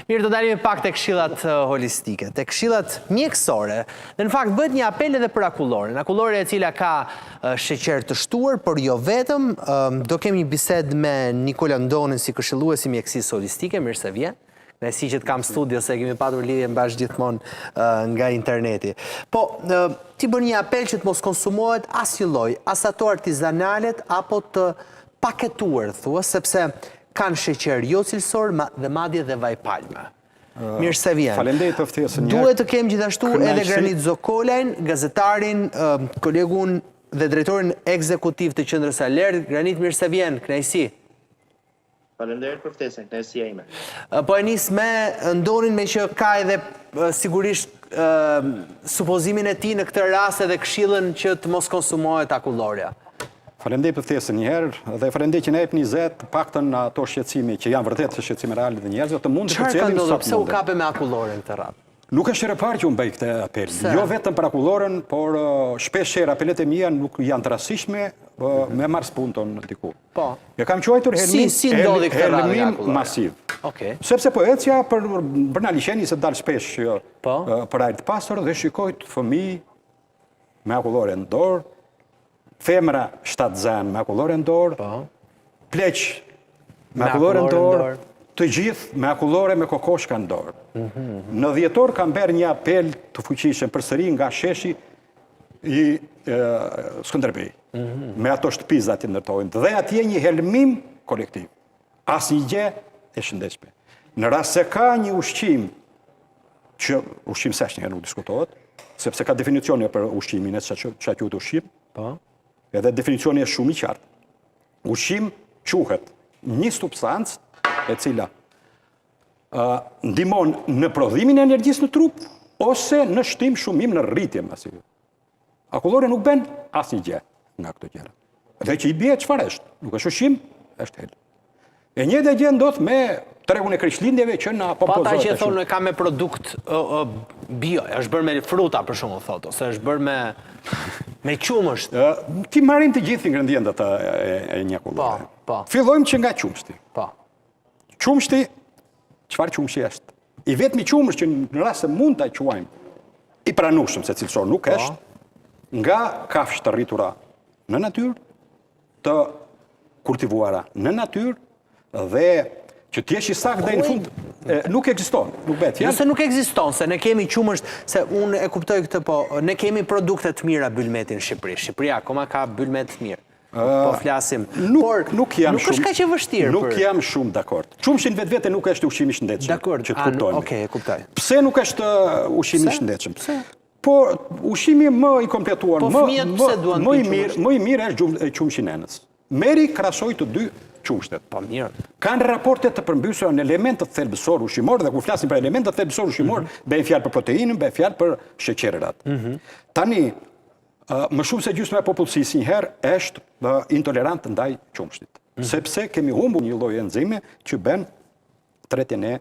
Mirë, të dalimi pak të këshillat holistike, të këshillat mjekësore, dhe në fakt bëhet një apel edhe për akulloren. Akulloren e cila ka sheqer të shtuar, por jo vetëm. Do kemi një bisedë me Nikola Ndonin si këshilluesi mjekësisë holistike, mirë se vjen. Ne si që të kam studio, se kemi patur lidhje bashkë gjithmonë nga interneti. Po, ti bën një apel që të mos konsumohet asnjë lloj, as ato artizanalet, apo të paketuar, thua, sepse kanë sheqer jo cilësor dhe madje dhe vaj palme. Mirë se vjen. Faleminderit për ftesën. Duhet të kem gjithashtu edhe Granit Zokolajn, gazetarin, kolegun dhe drejtorin ekzekutiv të Qendrës Alert. Granit, mirë se vjen, kënaqësi. Faleminderit për ftesën, kënaqësia ime. Po e nis me Ndonin, me që ka edhe sigurisht supozimin e tij në këtë rast edhe këshillën që të mos konsumohet akulloria. Faleminderit për ftesën një herë dhe faleminderit që na jepni të paktën ato shqetësime që janë vërtet shqetësime reale dhe njerëzve të mundë të çfarë ka ndodhur? Pse u mundet. kape me akulloren këtë radhë? Nuk është herë e parë që unë bëj këtë apel. Jo vetëm për akulloren, por shpesh herë apelet e mia nuk janë të rastishme me marrë spunton diku. Po. E kam quajtur helmim masiv. Okej. Sepse po ecja për na liçeni se dal shpesh për ajër të pastër dhe shikoj fëmijë me akulloren në dorë, femra shtatzan me akullore në dorë, pleq me akullore në dorë, të gjithë me akullore me kokoshka në dorë. Në dhjetor kam bërë një apel të fuqishëm përsëri nga sheshi i Skënderbej, me ato shtëpiza të ndërtojnë, dhe atje një helmim kolektiv. Asnjë gjë e shëndetshme. Në rast se ka një ushqim, që ushqim s'është një nuk diskutohet, sepse ka definicione për ushqimin e çka quhet ushqim, edhe definicioni është shumë i qartë. Ushqim quhet një substancë e cila ndihmon në prodhimin e energjisë në trup ose në shtim shumim në rritje masive. Akullore nuk bën asnjë gjë nga këto gjëra. Dhe që i bie çfarë është? Nuk është ushqim, është hel. E njëjta gjë ndodh me tregun e krishtlindjeve që na pompozohet. Po ata që thonë ka me produkt bio, është bërë me fruta për shembull thotë, ose është bërë me qumësht. Ti marrim të gjithë ingredientat e një akullore. Po. Fillojmë që nga qumshti. Po. Qumshti, çfarë qumshi është? I vetmi qumësht që në rast se mund ta quajmë i pranueshëm se cilësor nuk është, nga kafshë të rritura në natyrë, të kultivuara në natyrë dhe që t'jesh i saktë deri në fund, nuk ekziston, nuk bëhet fjalë. Nëse nuk ekziston, se ne kemi qumësht, se unë e kuptoj këtë, po ne kemi produkte të mira bylmeti në Shqipëri. Shqipëria akoma ka bylmet të mirë. Po flasim. Por nuk është kaq e vështirë. Nuk jam shumë dakord. Qumshi vetvete nuk është ushqim i shëndetshëm. Dakord. Që të kuptojmë. Okej, e kuptoj. Pse nuk është ushqim i shëndetshëm? Pse? Po ushqimi më i kompletuar, më i mirë është qumshi nenës. Meri krahasoj të dy qumshtet. Po mirë. Kanë raporte të përmbysura në elementet thelbësor ushqimor, dhe kur flasim për elementet thelbësor ushqimor, bëjmë fjalë për proteinën, bëjmë fjalë për sheqerat. Tani, më shumë se gjysma e popullsisë njëherë është intolerant ndaj qumshtit, sepse kemi humbur një lloj enzime që bën tretjen e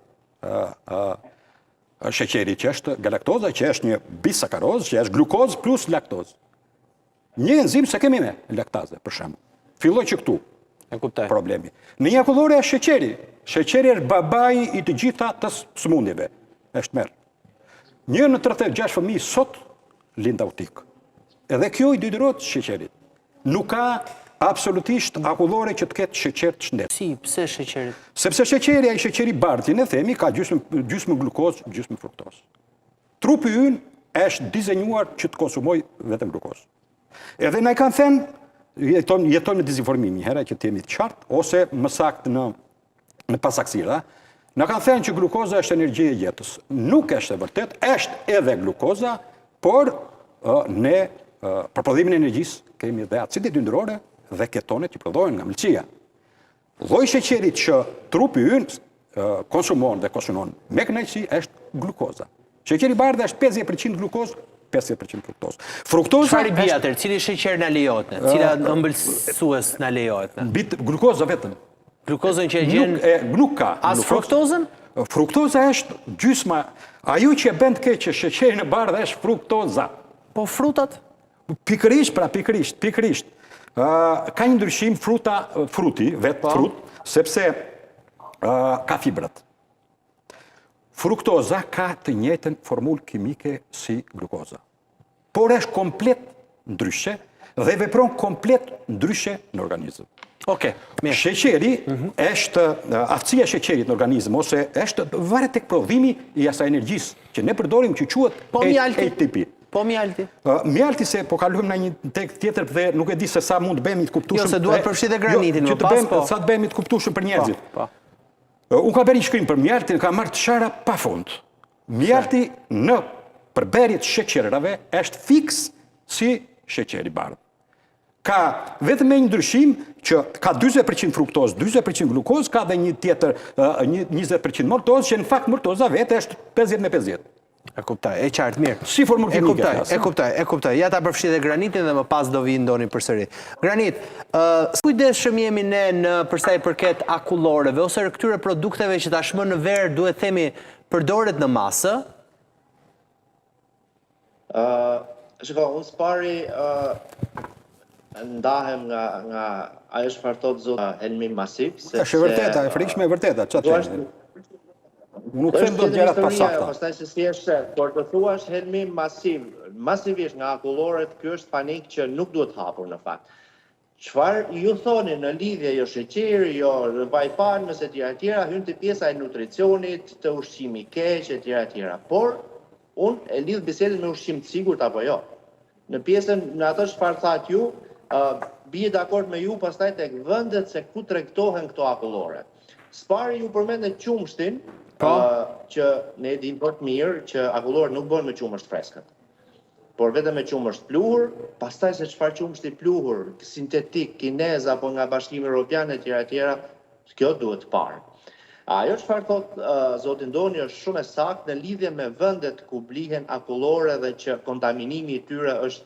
sheqerit, që është galaktoza, që është një bisakaroz, që është glukozë plus laktozë. Një enzim se kemi me laktazë, për shembull. Filloj që këtu problemi. Në një akullore është sheqeri. Sheqeri është babai i të gjitha të sëmundjeve. Është merr. 1 në 36 fëmijë sot lind autik. Edhe kjo i detyrohet sheqerit. Nuk ka absolutisht akullore që të ketë sheqer të shëndetshëm. Si, pse sheqerit? Sepse sheqeri, ai sheqeri i bardhë, ne themi, ka gjysmë glukozë, gjysmë fruktozë. Trupi ynë është dizenjuar që të konsumojë vetëm glukozë. Edhe na kanë thënë jetojmë në dezinformim një herë që të jemi të qartë, ose më saktë në pasaksira, na kanë thënë që glukoza është energjia e jetës. Nuk është e vërtet, është edhe glukoza, por ne për prodhimin e energjisë kemi dhe acidet yndërore dhe ketonet që prodhohen nga mëlçia. Lloji i sheqerit që trupi ynë konsumon dhe konsumon me kënaqësi është glukoza. Sheqeri i bardhë është 50% glukozë, 50% fruktozë. Fruktoza çfarë bie atë? Cili sheqer na lejohet ne? Cila ëmbëlsues na lejohet ne? Glukoza vetëm. Glukozën që e gjen nuk ka. As fruktozën? Fruktoza është gjysma. Ajo që e bën të keq sheqerin e bardhë është fruktoza. Po frutat? Pikërisht. Ka një ndryshim fruti, vetë frut, sepse ka fibrat. fruktoza ka të njëjtën formulë kimike si glukoza. Por është komplet ndryshe dhe vepron komplet ndryshe në organizëm. Oke, mirë. Sheqeri është, aftësia e sheqerit në organizëm, ose është varet tek prodhimi i asaj energjisë që ne përdorim që quhet ATP. Po mjalti. Mjalti se po kalojmë në një tek tjetër dhe nuk e di se sa mund të bëhemi të kuptueshëm. Jo, se duhet përfshi dhe granitin, më pas po. Sa të bëhemi të kuptueshëm për njerëzit. Po. Unë ka bërë një shkrim për mjaltin, ka marrë të shara pa fund. Mjalti në përbërjet sheqerave është fiks si sheqeri bardhë. Ka vetëm me një ndryshim që ka 40% fruktozë, 40% glukozë, ka dhe një tjetër 20% maltozë, që në fakt maltoza vetë është 50-50. E kuptaj, e qartë, mirë. Si formulë kimike. E kuptaj. Ja ta përfshi dhe granitin dhe më pas do vi ndoni përsëri. Granit, kujdesshëm jemi ne në përsa i përket akulloreve, ose këtyre produkteve që tashmë në verë duhet themi përdoret në masë? Shiko, unë s'pari ndahem nga ajo çfarë thotë zoti Helmi Masiv. Është vërteta, e frikshme e vërteta, çfarë? Nuk them dot gjërat pa sakta. Pastaj se si është, por të thuash Helmi masivisht nga akullorët, ky është panik që nuk duhet hapur në fakt. Çfarë ju thoni në lidhje jo sheqeri, jo vajpan, mëse tjera, hyn te pjesa e nutricionit, të ushqimi keq e tjera. Por unë e lidh bisedën me ushqim të sigurt apo jo. Në pjesën në atë çfarë thatë ju, bie dakord me ju pastaj tek vendet se ku tregtohen këto akullore. Spari ju përmendet qumshtin, që ne dim për të mirë që akullorët nuk bën me qumësht freskët, por vetëm me qumësht pluhur, pastaj se çfarë qumshti pluhur, sintetik, kinez apo nga Bashkimi Evropian e tjera, kjo duhet parë. Ajo çfarë thot zoti Ndoni është shumë e saktë në lidhje me vendet ku blihen akullore dhe që kontaminimi i tyre është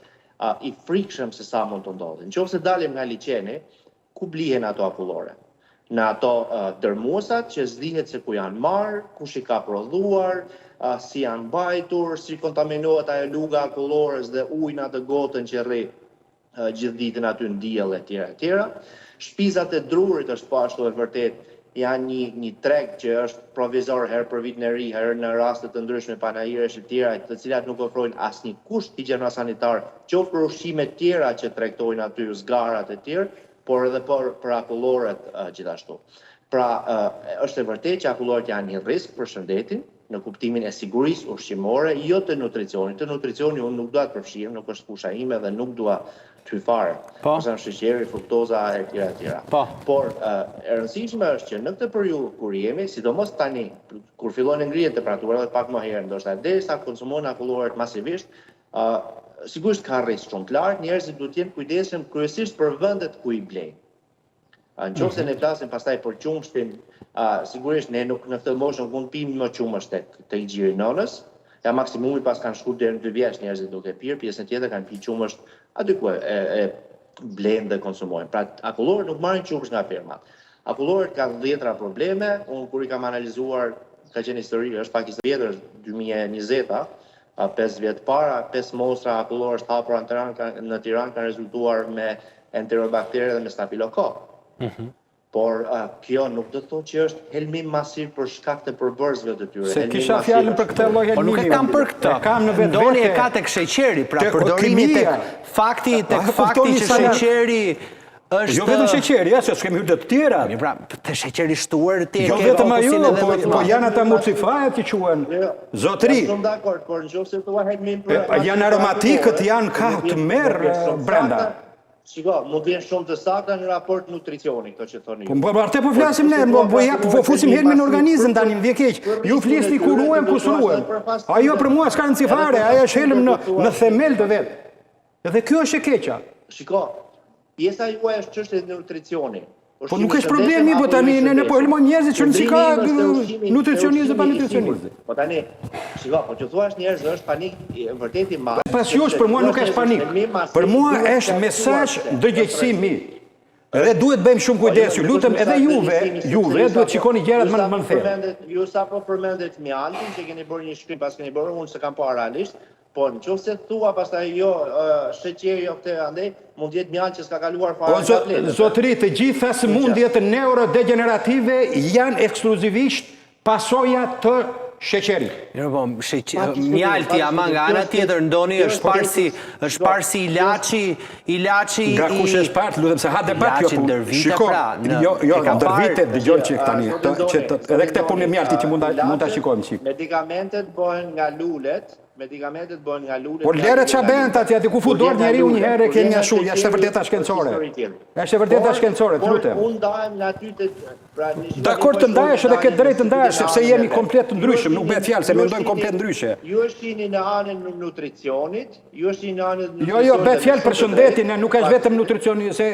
i frikshëm se sa mund të ndodhi. Nëse dalim nga liçeni, ku blihen ato akullore? Në ato dërmuesat që s'dihet se ku janë marrë, kush i ka prodhuar, si janë mbajtur, si kontaminohet ajo luga akullores dhe ujë në atë gotën që rri gjithë ditën aty në diell e tjera. Shpizat e drurit është po ashtu e vërtet, janë një treg që është provizor herë për vit në ri, herë në raste të ndryshme panajiresh e tjera, të cilat nuk ofrojnë asnjë kusht higjieno-sanitar, qoftë për ushqime të tjera që tregtojnë aty, zgarat e tjerë, por edhe për akullorët gjithashtu. Pra, është e vërtetë që akullorët janë një risk për shëndetin, në kuptimin e sigurisë ushqimore, jo të nutricionit. Të nutricioni unë nuk dua të përfshihem, nuk është fusha ime dhe nuk dua ty fare. Ose sheqeri, fruktoza e tjera. Por e rëndësishme është që në këtë periudhë kur jemi, sidomos tani, kur fillojnë ngrihen temperaturat dhe pak më herë, ndoshta derisa konsumojnë akullorët masivisht, sigurisht ka rrezik shumë të lartë, njerëzit duhet të jenë kujdesshëm kryesisht për vendet ku i blejnë. Nëse ne flasim pastaj për qumshtin, sigurisht ne nuk në këtë moshë nuk mund të pimë më qumësht tek gjiri nënës. Ja maksimumi pas kanë shkuar deri në 2 vjeç njerëzit duke pirë, pjesën tjetër kanë pirë qumësht aty ku e blejnë dhe konsumojnë. Pra akullorët nuk marrin qumësht nga fermat. Akullorët kanë 10 probleme, unë kur i kam analizuar, ka qenë histori, është pak histori vjetër, 2020-a, 5 vjet para, 5 mostra akullorësh të hapura në Tiranë kanë rezultuar me enterobaktere dhe me stafilokokk. Por kjo nuk do të thotë që është helmim masiv për shkak të përbërësve të tyre. Se kisha fjalën për këtë lloj helmimi. Po nuk e kam për këtë. Ndoni e ka tek sheqeri, pra përdorimi tek fakti që sheqeri është... Jo vetëm sheqeri, se s'kemi hyrë të tjera. Pra, të sheqeri shtuar të jo vetëm ajo, po janë ata mucifajet që quhen zotëri. Shumë dakord, por nëse thua helmim për... Janë aromatikët, janë ka të merr brenda. Shiko, mund të jenë shumë të sakta në raport nutricioni, këto që thoni ju. Po atë po flasim ne, po fusim helmin në organizëm tani, më vjen keq. Ju flisni kur ruhem, kus ruhem. Ajo për mua s'ka rëndësi fare, ajo është helm në themel të vet. Edhe kjo është e keqja. Shiko, pjesa juaj është çështja e nutricionit. Po nuk është problemi, po tani ne po helmon njerëzit që si ka nutricionistë pa nutricionistë. Po tani, shiko, po që thuash njerëz është panik vërtet i madh. Pas jush për mua nuk është panik. Për mua është mesazh ndërgjegjësimi. Edhe duhet bëjmë shumë kujdes, ju lutem edhe juve duhet shikoni gjërat më në thellë. Ju sapo përmendet mjaltin që keni bërë një shkrim pas keni bërë, unë s'e kam parë realisht. Po nëse thua pastaj jo sheqeri jo këtë andej, mund të jetë mjalt që s'ka kaluar fare nga pletë. Zotëri, të gjitha sëmundjet neurodegenerative janë ekskluzivisht pasoja të sheqeri. Mjalti ama nga ana tjetër ndoni është parsi ilaçi Nga kush është parë, lutem se ha debat kjo punë. Shiko, jo, ndër vite dëgjon që tani, edhe këtë punë e mjaltit që mund ta shikojmë çik. Medikamentet bëhen nga lulet. Por lere që bëhen të aty ku fudor njeriu një herë ke një shull, është e vërteta shkencore. Është e vërteta shkencore, të lutem. Unë ndahem në aty të... Dakor të ndahesh edhe ke drejt të ndahesh, sepse jemi komplet të ndryshëm, nuk bëhet fjalë se mendojmë komplet ndryshe. Ju është jeni në anën në nutricionit, ju është jeni në anën në nutricionit... Jo, bëhet fjalë për shëndetin, nuk është vetëm nutricioni, se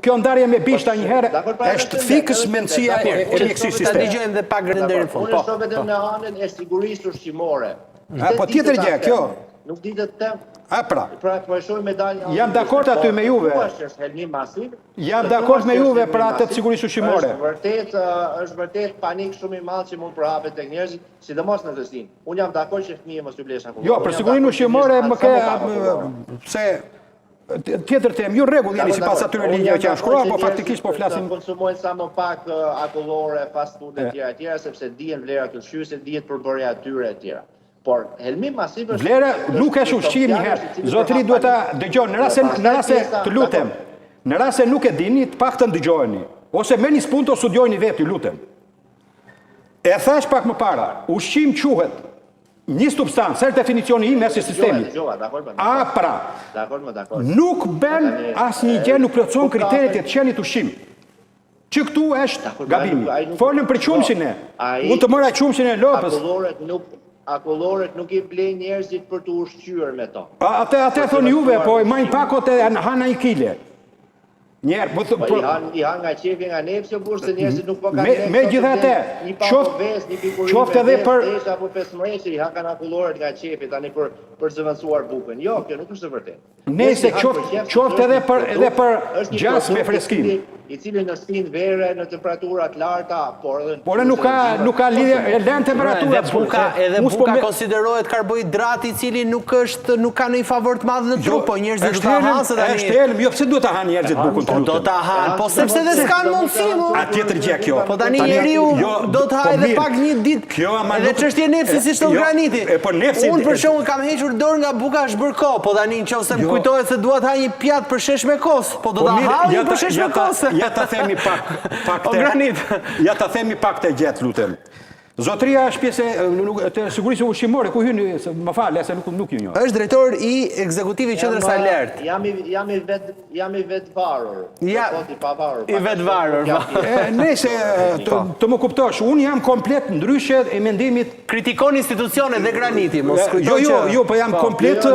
kjo ndarje me bishta një herë, është fikës mendësia e mjekësisë sisteme. Ta dëgjojmë dhe pak deri në fund. Unë shoh vetëm në anën e sigurisë ushqimore. Po tjetër gjë, kjo. Nuk ditet tem. Pra. Po e shoh medaljen. Jam dakord aty me juve. Është helmim masiv. Jam dakord me juve për atë të sigurisë ushqimore. Është vërtet panik shumë i madh që mund përhapet tek njerëzit, sidomos në Vlezin. Unë jam dakord që fëmijët mos u blesin akullore. Jo, për sigurinë ushqimore më ke se tjetër temë, ju rregull jeni sipas atyre ligjeve që janë shkruar, po faktikisht po flasim. Konsumojnë sa më pak akullore, fast food e tjera, sepse dihen vlerat e ushqyesve, dihet përbërja e tyre e tjera. Por helmim masiv është... Vlera nuk është ushqim një herë. Zotëri duhet ta dëgjoni, në rase të lutem. Në rase nuk e dini, të paktën dëgjojeni. Ose merrni spunto studiojeni vetë, ju lutem. E thash pak më para, ushqim quhet një substancë, është definicioni im si sistemi. A pra, nuk bën asnjë gjë, nuk plotëson kriteret e të qenit ushqim. Që këtu është gabimi. Folëm për qumshin e. Mund të mëra qumshin e lopës. Akullorët nuk i blej njerëzit për të ushqyer me to. Atë thonë juve, po i majnë pakot e hana i kile. Njerë, i han nga qefi nga nepsi o burë, se njerëzit nuk po ka nepsi. Me gjithate, qofte edhe për... apo 15 i han kanë akullorët nga qefi, tani për zëvendësuar bukën. Jo, kjo nuk është e vërtetë. Nese, qofte edhe për gjas me freskim. I cili në spinë vere, në temperaturat larta, por nuk ka lidhje, lën temperatura. Edhe buka konsiderohet karbohidrat i cili nuk ka në i favor të madhë në trup, po njerëzit du ta hanë. Është elm, jo, pse du ta hanë njerëzit bukën të lutem? Do ta hanë, po sepse dhe s'kanë mundësi. A tjetër gjë kjo. Po tani njeriu do të hajë edhe pak një ditë, edhe çështje nepsi si shton graniti. Unë për shembull kam hequr dorë nga buka shbërko, po tani nëse më kujtohet se dua të haj një pjatë për shesh me kos, po do ta haj për shesh me kos. Ja ta themi pak të gjetë, lutem. Zotëria është pjesë të sigurisë ushqimore, ku hynë, më falë, se nuk ju njoh. Është drejtor i ekzekutivi qendrës Alert. Jam i vetvarur. I vetvarur. Nëse të më kuptosh, unë jam komplet ndryshe e mendimit. Kritikon institucionet dhe Graniti, mos kujtoj që... Jo, po jam komplet...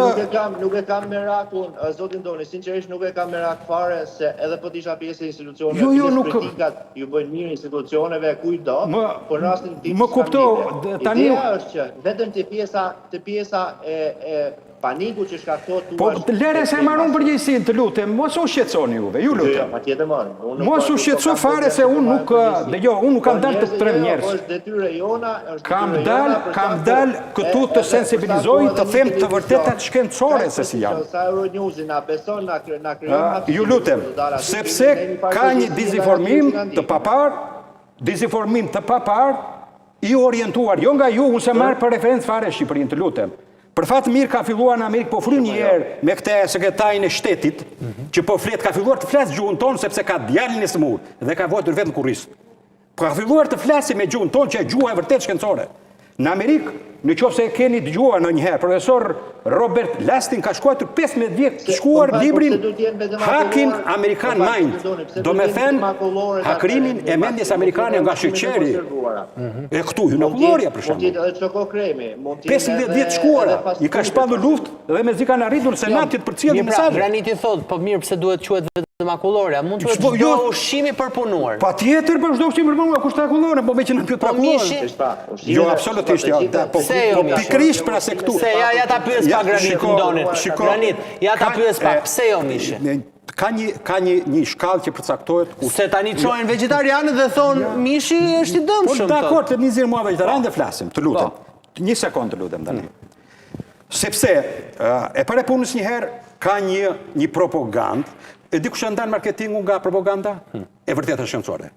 Nuk e kam merakun, zotin Doni, sinqerisht nuk e kam merak fare, se edhe po t'isha pjesë e institucioneve, pjesë kritikat ju bëjnë mirë institucioneve, kujdo, por në rastin tim... Ideja është që vetëm të pjesa e paniku që shkaktohet... Po, lere se marron përgjegjësinë, të lutem, mos u shqetësoni juve, ju lutem. Jo, patjetër marr. Mos u shqetëso fare se unë nuk, unë nuk kam dalë të trem njerëz. Është detyrë jona, është Kam dalë këtu të sensibilizoj, të them të vërtetat shkencore se si janë. Sa Euronews na beson, na krijon... Ju lutem, sepse ka një dizinformim të papar, i orientuar, jo nga ju, unë se marrë për referencë fare Shqipërinë, të lutem. Për fatë mirë ka filluar në Amerikë, po fry një herë me këte sekretarin e shtetit, që po flet, ka filluar të flasë gjuhën tonë, sepse ka djalin e smur, dhe ka vojtur vetë në kurrisë. Po ka filluar të flasë me gjuhën tonë, që e gjuha e vërtet shkencore. Në Amerikë, në qofë se e keni të gjuha në njëherë, profesor Robert Lastin ka shkuar 15 vjetë të shkuar librin Hacking American Mind, do me thënë hakrimin e mendjes amerikane nga shqeqeri. E këtu, ju në kullorja, për shumë. 15 vjetë shkuara, i ka shpallu luft dhe me zi ka në arritur senatit për cilë mesazhe. Graniti thot, po mirë pse duhet quhet vetëm akullorja, mund të quhet çdo ushqimi përpunuar. Patjetër për çdo ushqim përpunuar, kush ta akullore, po me që në pyet për akullore. Jo, absolutisht, po pikërisht pra se këtu. Se ja ta pyes pa Granit ndonin. Granit, ja ta pyes pa, pse jo mishi? Ka një shkallë që përcaktohet... Se tani çojnë vegetarianët dhe thonë mishi është i dëmshëm. Po dakord, të nizir mua vegetarianë dhe flasim, të lutem. Një sekundë të lutem tani. Sepse e para punës një herë ka një propagandë, e di kush e ndan marketingu nga propaganda? E vërtetë shkencore.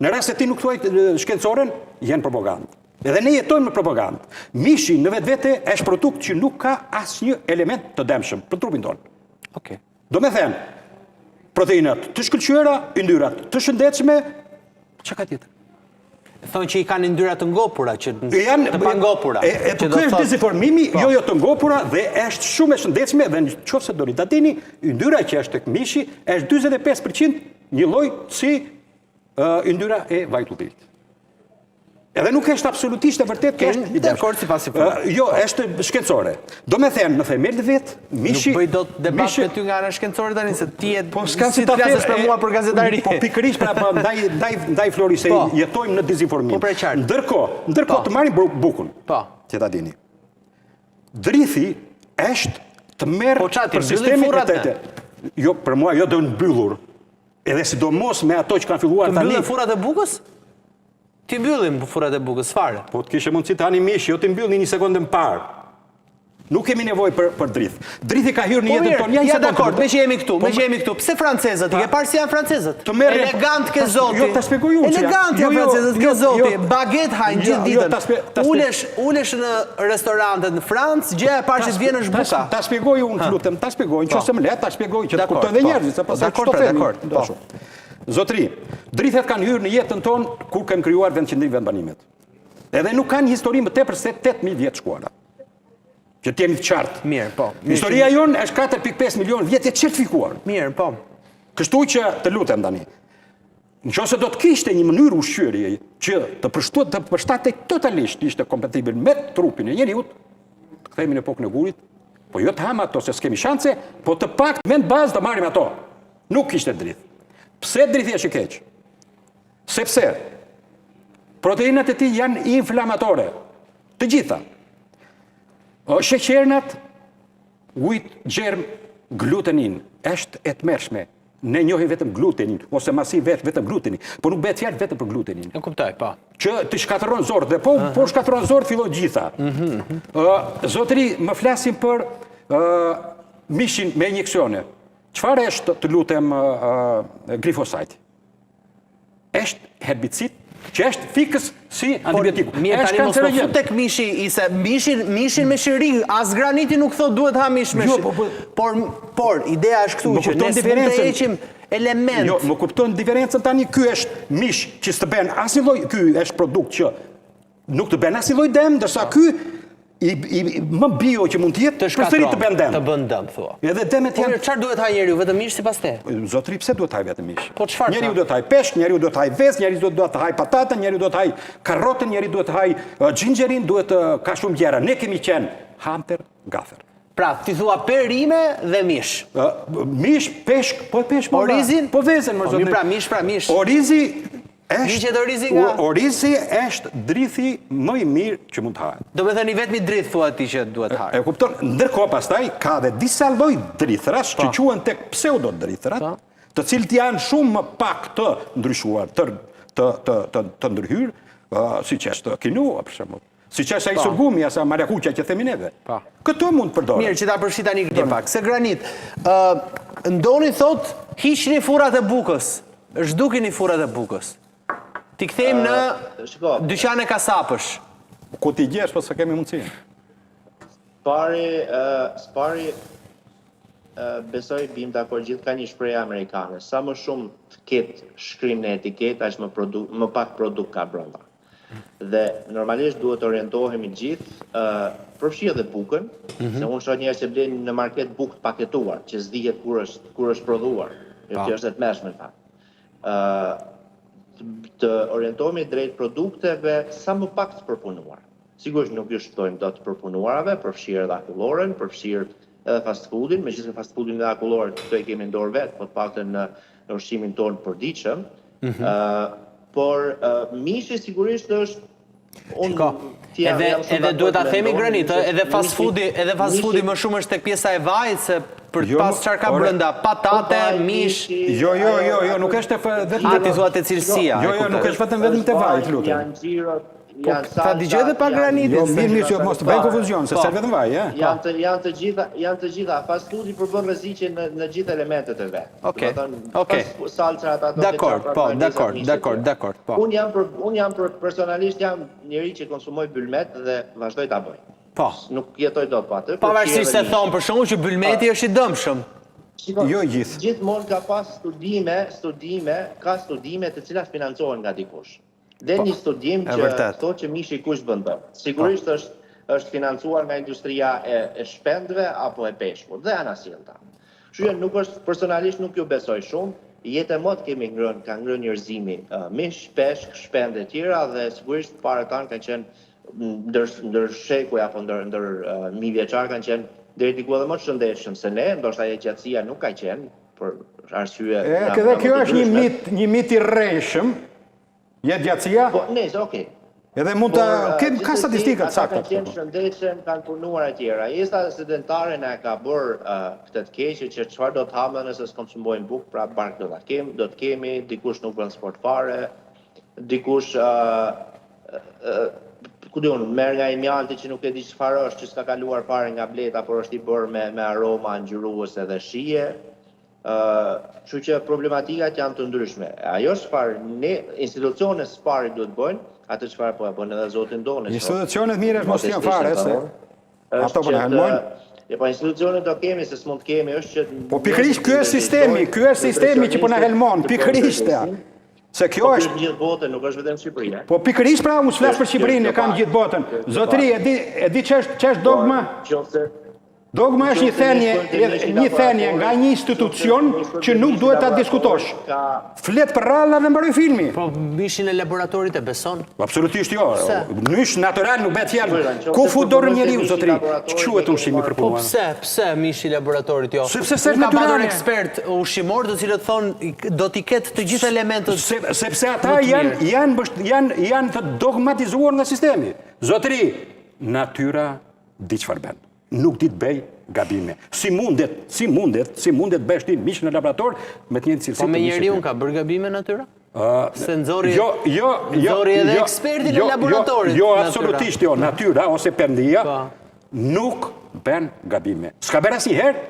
Në rast se ti nuk thuaj shkencoren, janë propagandë. Edhe ne jetojmë në propagandë. Mishi në vetvete është produkt që nuk ka asnjë element të dëmshëm për trupin tonë. Okej. Do me thënë, proteinat të shkëlqyera, yndyrat të shëndetshme, çka ka tjetër? Thonë që i kanë yndyra të ngopura, që të pangopura. Po ky është dezinformimi, jo të ngopura dhe është shumë e shëndetshme dhe nëse doni ta dini, yndyra që është tek mishi është 45% një lloj si yndyra e vajtullit. Edhe nuk është absolutisht e vërtet që është dakord sipas informacionit. Jo, është shkencore. Do me thënë, në themel vet, mishi... Nuk bëj dot debat me ty nga ana shkencore tani, se ti je... Po s'ka si ta flasësh për mua për gazetari. Po pikërisht pra ndaj Flori se jetojmë në dezinformim. Po për qartë. Ndërkohë të marrim bukën. Po. Që ta dini. Drithi është të merr për sistemin e tete. Jo, për mua jo do mbyllur. Edhe sidomos me ato që kanë filluar tani. Të mbyllën furat e bukës? Ti mbyllim furat e bukës, fare. Po të kishe mundësi tani mish, jo ti mbyllni një sekondë më parë. Nuk kemi nevojë për drith. Drithi ka hyrë në jetën tonë. Ja dakord, me që jemi këtu. Pse francezët? I ke parë si janë francezët? Elegant ke zoti. Jo, ta shpjegoj unë. Elegant janë francezët ke zoti. Baget hajnë gjithë ditën. Ulesh në restorantet në Francë, gjëja e parë që të vjen është buka. Ta shpjegoj unë, lutem, ta shpjegoj, nëse më le, ta shpjegoj që të kuptojnë dhe njerëzit, se pastaj çfarë themi. Zotri, drithet kanë hyrë në jetën tonë kur kemi krijuar vendqendrim vendbanimet. Edhe nuk kanë histori më tepër se 8000 vjet shkuara. Që të jemi të qartë. Mirë, po. Historia jonë është 4.5 milion vjet e certifikuar. Mirë, po. Kështu që të lutem tani. Nëse do të kishte një mënyrë ushqyerje që të përshtatej totalisht ishte kompatibël me trupin e njeriut, të kthehemi në epokën e gurit, po jo të ham ato se s'kemi shanse, po të paktën vend bazë të marrim ato. Nuk kishte dritë. Pse drithi është i keq? Sepse proteinat e tij janë inflamatore. Të gjitha. Sheqernat, ujit, gjerm, glutenin është e tmerrshme. Ne njohim vetëm glutenin, ose masiv vetëm glutenin, por nuk bëhet fjalë vetëm për glutenin. E kuptoj, po. Që të shkatërron zord, dhe po shkatërron zord fillon gjitha. Zotëri, më flasim për mishin me injeksione. Çfarë është, të lutem, glifosati? Është herbicid që është fikës si antibiotiku. Mirë, tani mos më fut tek mishi, se mishin me shiri, as graniti nuk thot duhet ha mish me shiri. Por ideja është këtu që ne s'mund të heqim element. Jo, më kupton diferencën tani, ky është mish që s'të bën asnjë lloj, ky është produkt që nuk të bën asnjë lloj dëm, ndërsa ky më bio që mund të jetë, përsëri të bën dëm. Të bën dëm, thua. Edhe dëmet janë... Çfarë duhet ha njeriu, vetëm mish sipas te? Zotri, pse duhet haj vetëm mish? Po çfarë? Njeriu duhet haj peshk, njeriu duhet haj vezë, njeriu duhet haj patatën, njeriu duhet haj karrotën, njeriu duhet haj xhinxherin, duhet ka shumë gjëra. Ne kemi qenë hamter, gafer. Pra, ti thua perime dhe mish. Mish, peshk, po peshk, orizin? Po vezën, më zotri. Pra mish. Orizi Orizi është drithi më i mirë që mund të hahet. Do me thënë i vetmi drith thua ti që duhet hahet. E kupton, ndërkohë pastaj ka dhe disa lloj drithrash që quhen tek pseudo drithrat, të cilët janë shumë më pak të ndryshuar, të ndërhyrë, siç është kinua për shembull. Siç është ai surgumi, asa marakuqja që themi neve. Këto mund të përdoren. Mirë, që ta përfshi tani këtë pak. Se granit, ndoni thot, hiqni furrat e bukës. Zhdukini furrat e bukës. Ti kthejmë në dyqane kasapësh. Ku ti gjesh, po se kemi mundësi. Spari, besoj bim dakord, gjithë ka një shprehje amerikane. Sa më shumë të ketë shkrim në etiket, aq më pak produkt ka brenda. Dhe normalisht duhet të orientohemi gjithë, përfshi edhe bukën, se unë shoh njerëz që blenë në market bukë të paketuar, që s'dihet kur është prodhuar, që është e tmerrshme në fakt. Të orientohemi drejt produkteve sa më pak të përpunuar. Sigurisht nuk ju shtojmë dot të përpunuarave, përfshirë edhe akulloren, përfshirë edhe fast foodin, megjithëse fast foodin dhe akulloren këto i kemi në dorë vetë, po të paktën në ushqimin tonë përditshëm. Por mishi sigurisht është edhe duhet ta themi granit, edhe fast foodi më shumë është tek pjesa e vajit se për të pas çfarë ka brenda, patate, mish. Jo, nuk është vetëm ti thua te cilësia. Jo, nuk është vetëm te vajit, lutem. Ta digjoj dhe pa granitin. Jo, mirë që mos të bëjnë konfuzion, se serve vetëm vaj, Janë të gjitha, fast foodi përbën rreziqe në gjithë elementet e vet. Okej. Salsat ato. Dakor, po. Unë jam personalisht jam njëri që konsumoj bylmet dhe vazhdoj ta bëj. Po. Nuk jetoj dot pa atë. Pavarësisht se thon për shkakun që bylmeti është i dëmshëm. Jo gjithë. Gjithmonë ka pas ka studime të cilat financohen nga dikush. Dhe një studim që thotë që mishi kush bën dëm. Sigurisht është financuar nga industria e shpendëve apo e peshkut dhe anasjellta. Kështu që nuk është personalisht nuk ju besoj shumë. Jetë e mod ka ngrënë njerëzimi mish, peshk, shpendë e tjera dhe sigurisht para tanë kanë qenë ndër shekuj apo ndër mijë vjeçar kanë qenë deri diku edhe më të shëndetshëm se ne, ndoshta e gjatësia nuk ka qenë për arsye. Edhe kjo është një mit i rreshëm. Jetë gjatësia? Po, nëse, okay. Edhe mund të ka statistika të sakta. Kanë qenë shëndetshëm, kanë punuar e tjera. Jesta sedentare na ka bërë këtë të keqe që çfarë do të hamë nëse skonsumojmë bukë, pra bark do të kemi, dikush nuk bën sport fare, dikush ku diun, merr nga imjalti që nuk e di çfarë është, që s'ka kaluar fare nga bleta, por është i bërë me aroma ngjyruese dhe shije. Kështu që problematikat janë të ndryshme. Ajo çfarë ne institucionet s'pari duhet bëjnë, atë çfarë po e bën edhe Zoti ndonë. Institucionet mirë mos janë fare se ato po na helmojnë. Po institucionet do kemi se s'mund të kemi është që po pikërisht ky është sistemi që po na helmon, pikërisht. Se kjo është në gjithë botën, nuk është vetëm Shqipëria. Po pikërisht pra unë flas për Shqipërinë, e kam gjithë botën. Zotëri, e di ç'është dogma? Dogma është një thënie nga një institucion që nuk duhet ta diskutosh. Flet për ralla dhe mbaroi filmi. Po mishin e laboratorit e beson? Absolutisht jo. Mysh natyral nuk bëhet fjalë. Ku fut dorën njeriu zotëri? Ç'quhet ushqimi për punë? Po pse mishi i laboratorit jo? Sepse është natyral. Ka natyral. ekspert ushqimor të cilët thonë do t'i ketë të gjithë elementët. Sepse ata janë të dogmatizuar nga sistemi. Zotëri, natyra di çfarë bën. Nuk di të bëj gabime. Si mundet bësh ti mish në laborator me të njëjtin cilësi. Po me njeriu ka bërë gabime natyra? Se nxori edhe ekspertin e laboratorit. Jo, absolutisht jo. Natyra ose Perëndia nuk bën gabime. S'ka bërë asnjëherë.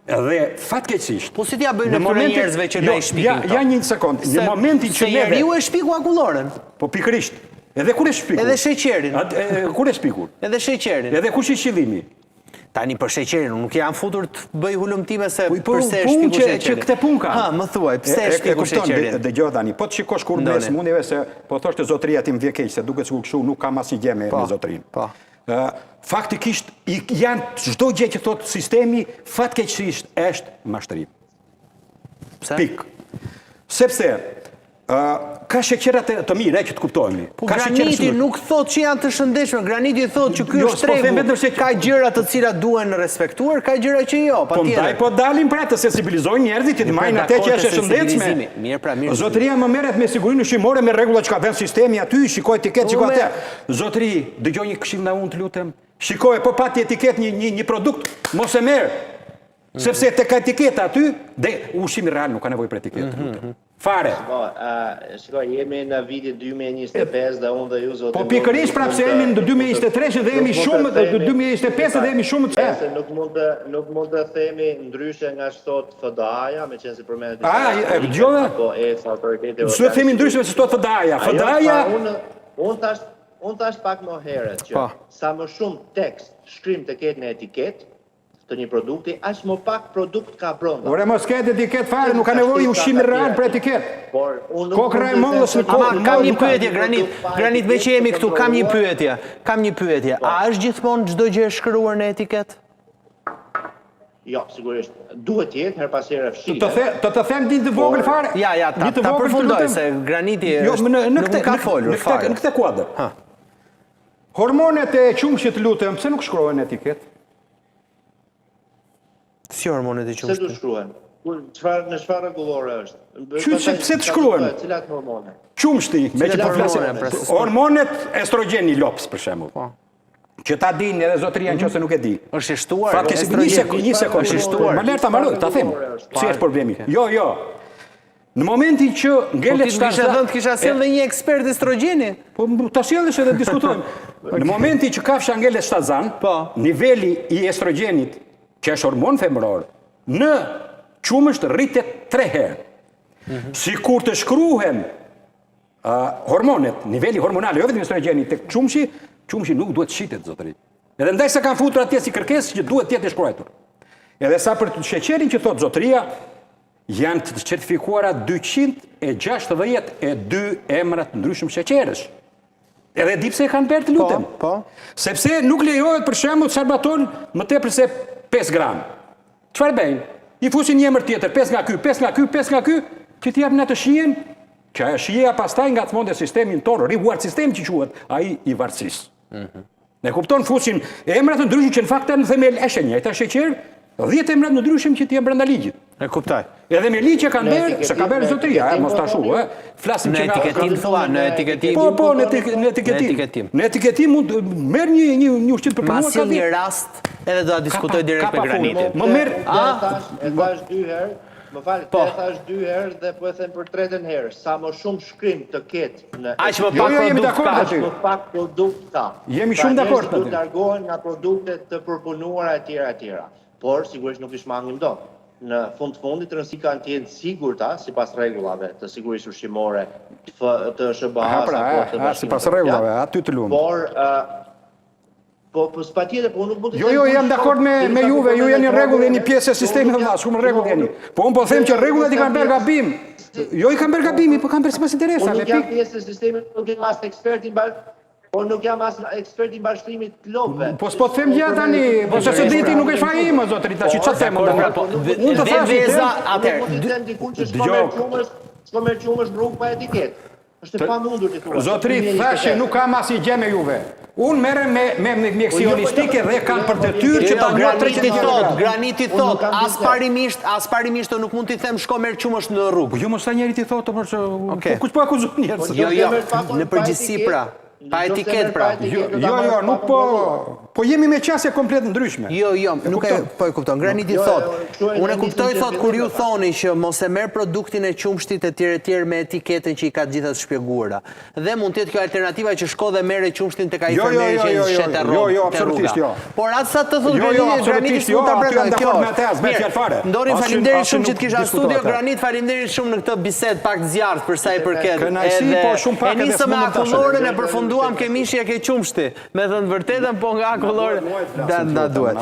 Dhe fatkeqësisht. Po si t'ja bëjnë këtyre njerëzve që na i shpikin këto? Ja një sekond. Në momentin që njeriu e shpiku akulloren. Po pikërisht. Edhe kur e shpikur? Edhe sheqerin. Kur e shpikur? Edhe sheqerin. Edhe kush i qëllimi? Tani për sheqerin, nuk jam futur të bëj hulumtime se përse e shpiku sheqerin. Që këte pun ka. Ha, më thuaj, pse e shpiku sheqerin? Dëgjoj tani, po të shikosh kur mes mundjeve se po thoshte zotëria ti më vje keq se duket sikur kështu nuk kam asnjë gjë me zotërinë. Po. Faktikisht janë çdo gjë që thot sistemi fatkeqësisht është mashtrim. Pse? Pik. Sepse ka sheqerat të mira që të kuptohemi. Po graniti nuk thot që janë të shëndetshme, graniti thot që ky është tregu. Ka gjëra të cilat duhen respektuar, ka gjëra që jo, patjetër. Po dalim pra të sensibilizojnë njerëzit që të marrin atë që është e shëndetshme. Mirë. Zotëria më merret me sigurinë ushqimore me rregullat që ka dhënë sistemi aty, shikoj etiketë, shikoj atë. Zotëri, dëgjoj një këshill nga unë të lutem. Shikoj, po pati etiketë një produkt, mos e merr. Sepse tek etiketa aty, dhe ushqimi real nuk ka nevojë për etiketë. Fare. Shikoj, jemi në vitin 2025 dhe unë dhe ju zotë... Po pikërisht prapë se jemi në 2023 dhe jemi shumë, në 2025 dhe jemi shumë të... Nuk mund të themi ndryshe nga shtot FDA-ja, me qenë si përmenet... Gjove? Së themi ndryshe me shtot FDA-ja. FDA-ja... Unë thash pak më herët që sa më shumë tekst shkrim të ketë në etiket të një produkti, aq më pak produkt ka brenda. Ore mos ketë etiket fare, nuk ka nevojë ushqimi real për etiket. Kokra e mollës në kohë. Kam një pyetje, Granit, me që jemi këtu, kam një pyetje. A është gjithmonë çdo gjë e shkruar në etiket? Jo, sigurisht. Duhet jetë her pas here fshirë. Të them ditë të vogël fare? Ja, ta përfundoj, se Graniti nuk ka folur fare. Në këtë kuadër. Hormonet e qumshit lutem, pse nuk shkrohen në etiket? Si hormonet e qumshit? Pse du shkruhen? Në çfarë rregullore është? Pse të shkruhen? Cilat hormone? Qumshti, me që po flasim. Hormonet estrogeni lops, për shembull. Që ta dini edhe zotëria nëse nuk e di. Është i shtuar. Një sekond, është i shtuar. Ma lërta marrë, ta them. Si është problemi? Jo. Në momentin që ngelet shtarzan... Kisha sjell dhe një ekspert estrogjeni. Po, ta sjellësh edhe diskutojmë. Në momentin që kafsha ngelet shtarzan, niveli i estrogjenit, që është hormon femëror, në qumësht rritet 3 herë. Si kur të shkruhen hormonet, niveli hormonal, jo vetëm estrogjeni, tek qumshi nuk duhet shitet, zotëri. Edhe ndaj se kanë futur atje si kërkesë që duhet tjetë e shkruajtur. Edhe sa për sheqerin që thotë zotëria, janë të certifikuara 262 emrat ndryshëm sheqerësh. Edhe di pse kanë bërë të lutem. Sepse nuk lejohet për shembull Salbatol më tepër se 5 gram. Çfarë bëjnë? I fusin një emër tjetër, 5 nga ky, 5 nga ky, 5 nga ky, që t'japin atë shijen, që ajo shija pastaj ngacmonte sistemin tonë, reward sistem që quhet, ai i varësisë. Ne kupton, fusin emrat të ndryshëm që në fakt në themel është e njëjta sheqer, 10 emrat në ndryshëm që t'jem brenda ligjit. E kuptoj. Edhe me ligj që kanë bërë, se ka bërë zotëria, mos ta shu, flasim që nga... Në etiketim thua, në etiketim... Po, në etiketim. Në etiketim mund merr një ushqim për punuar. Ma sill një rast, edhe do ta diskutoj direkt me Granitin. Më merr... E thash 2 herë, më falë, e thash 2 herë dhe po e them për 3-ën herë, sa më shumë shkrim të ketë në... Aq më pak produkt ka. Jemi shumë dakord me ty. Do të largohen nga produktet të përpunuara etj. Por sigurisht nuk i shmangim dot. Në fund fundit rëndësi kanë të jenë sigurta sipas rregullave të sigurisë ushqimore të SBA-s apo të bashkimit. Sipas rregullave, aty të lumë. Po patjetër, po nuk mund të... Jo, jam dakord me juve, ju jeni në rregull, jeni pjesë e sistemit dhe shumë në rregull jeni. Po unë po them që rregullat i kanë bërë gabim. Jo i kanë bërë gabimi, po kanë bërë sipas interesave. Unë nuk jam pjesë e sistemit, nuk jam as eksperti po nuk jam as eksperti bashkërimit të lobëve. Po s'po të them gjatë tani, po se së diti nuk është faji ima, zotëri, ta që qatë them, unë të thashë i tem. Unë të them dikun që shko merë qumësh bruk pa etiket. është e pa mundur të thua. Zotëri, thashë nuk kam as i gjë me juve. Unë merrem me mjeksionistike dhe kanë për detyrë që ta ngua 300 kg. Graniti thot, as parimisht nuk mund t'i them shko merr qumësh në rrugë. Po jo mos sa njëri ti thotë, por kush po akuzon njerëz? Jo, në përgjithësi pra. Pa etiket pra. Jo, nuk po jemi me qasje komplet ndryshme. Jo, nuk e po e kupton. Graniti thot, unë e kuptoj thot kur ju thoni që mos e merr produktin e qumshtit etj me etiketën që i ka të gjitha të shpjeguara. Dhe mund të jetë kjo alternativa që shko dhe merre qumshtin tek ai fermeri që shet rrugë. Jo, absolutisht jo. Por atë sa të thot Graniti mund ta bëj kjo. Ndori faleminderit shumë që të kisha në studio. Granit, faleminderit shumë në këtë bisedë pak zjarrt për sa i përket. E nisëm me akullorën e përfunduam ke mishja ke qumshti. Me thënë vërtetën, po nga akullorën, da duhet.